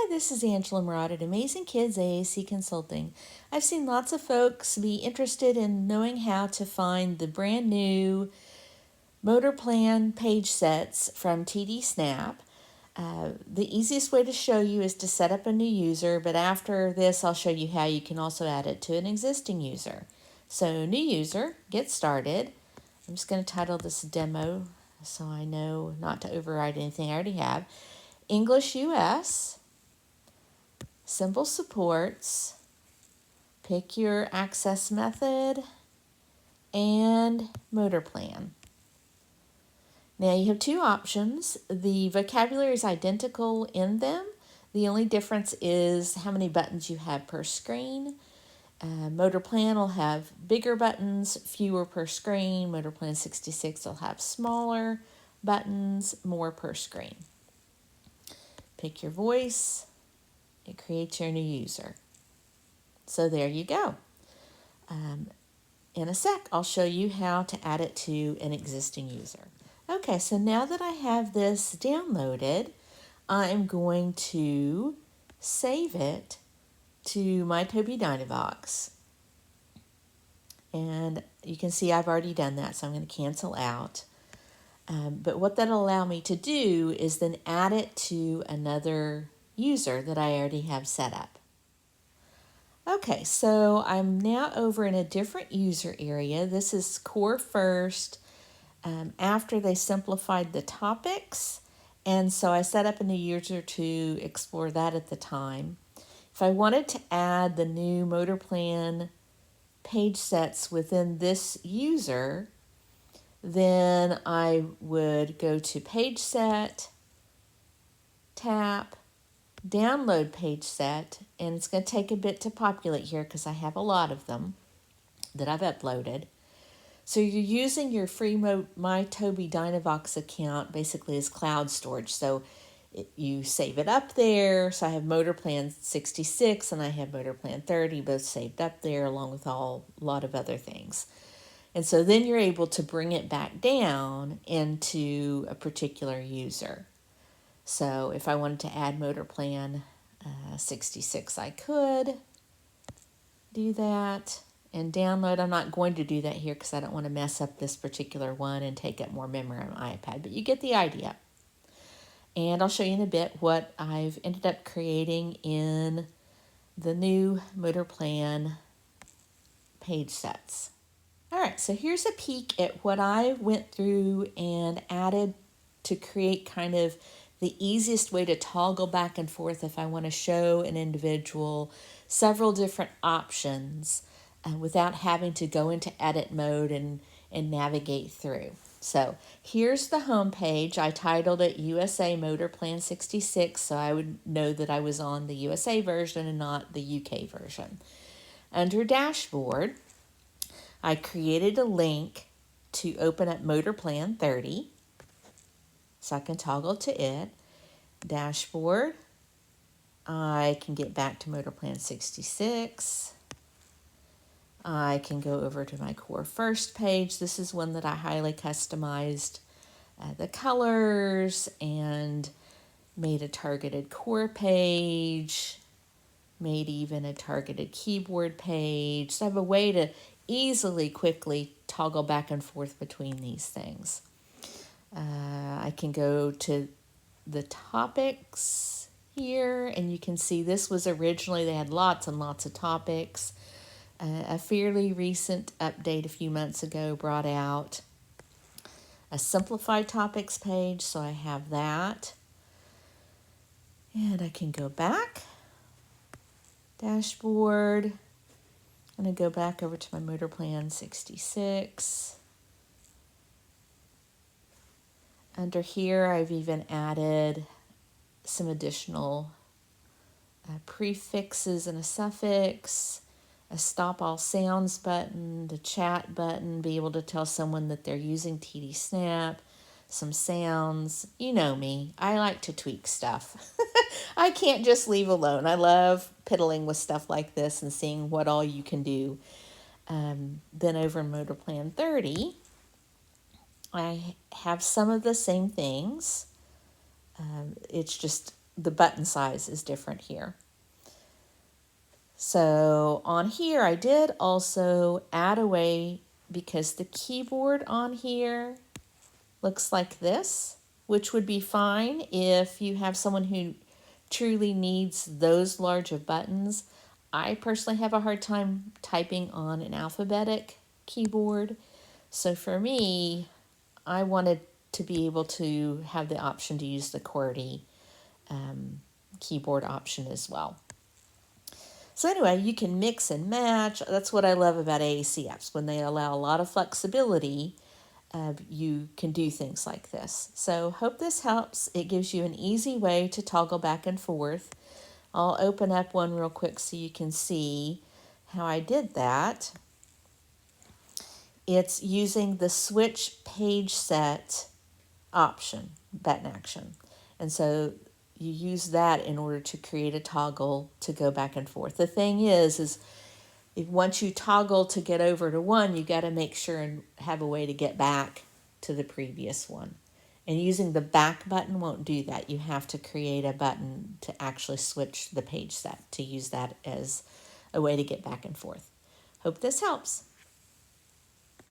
Hi, this is Angela Moorad at Amazing Kids AAC Consulting. I've seen lots of folks be interested in knowing how to find the brand new Motor Plan page sets from TD Snap. The easiest way to show you is to set up a new user, but after this I'll show you how you can also add it to an existing user. So new user, get started. I'm just going to title this demo so I know not to override anything I already have. English US. Simple supports, pick your access method, and motor plan. Now you have two options. The vocabulary is identical in them. The only difference is how many buttons you have per screen. Motor Plan will have bigger buttons, fewer per screen. Motor Plan 66 will have smaller buttons, more per screen. Pick your voice. It creates your new user. So there you go. In a sec, I'll show you how to add it to an existing user. Okay, so now that I have this downloaded, I'm going to save it to my Tobii Dynavox. And you can see I've already done that, so I'm going to cancel out. But what that'll allow me to do is then add it to another user that I already have set up. Okay, so I'm now over in a different user area. This is Core First after they simplified the topics. And so I set up a new user to explore that at the time. If I wanted to add the new Motor Plan page sets within this user, then I would go to Page Set, tap, download page set, and it's going to take a bit to populate here because I have a lot of them that I've uploaded. So you're using your free My Tobii Dynavox account basically as cloud storage. So you save it up there. So I have Motor Plan 66 and I have Motor Plan 30 both saved up there along with a lot of other things. And so then you're able to bring it back down into a particular user. So if I wanted to add Motor Plan 66, I could do that and download. I'm not going to do that here because I don't want to mess up this particular one and take up more memory on my iPad, but you get the idea. And I'll show you in a bit what I've ended up creating in the new Motor Plan page sets. All right, so here's a peek at what I went through and added to create kind of the easiest way to toggle back and forth if I want to show an individual several different options without having to go into edit mode and navigate through. So here's the home page. I titled it USA Motor Plan 66, so I would know that I was on the USA version and not the UK version. Under Dashboard, I created a link to open up Motor Plan 30. So I can toggle to it. Dashboard, I can get back to Motor Plan 66. I can go over to my Core First page. This is one that I highly customized the colors and made a targeted core page, made even a targeted keyboard page. So I have a way to easily, quickly toggle back and forth between these things. I can go to the topics here, and you can see this was originally, they had lots and lots of topics. A fairly recent update a few months ago brought out a simplified topics page, so I have that. And I can go back, Dashboard, I'm going to go back over to my Motor Plan 66. Under here, I've even added some additional prefixes and a suffix, a stop all sounds button, the chat button, be able to tell someone that they're using TD Snap, some sounds. You know me, I like to tweak stuff. I can't just leave alone. I love piddling with stuff like this and seeing what all you can do. Then over in Motor Plan 30, I have some of the same things. It's just the button size is different here. So on here, I did also add a way, because the keyboard on here looks like this, which would be fine if you have someone who truly needs those large of buttons. I personally have a hard time typing on an alphabetic keyboard. So for me, I wanted to be able to have the option to use the QWERTY keyboard option as well. So anyway, you can mix and match. That's what I love about AAC apps. When they allow a lot of flexibility, you can do things like this. So hope this helps. It gives you an easy way to toggle back and forth. I'll open up one real quick so you can see how I did that. It's using the switch page set option, button action. And so you use that in order to create a toggle to go back and forth. The thing is if once you toggle to get over to one, you got to make sure and have a way to get back to the previous one. And using the back button won't do that. You have to create a button to actually switch the page set to use that as a way to get back and forth. Hope this helps.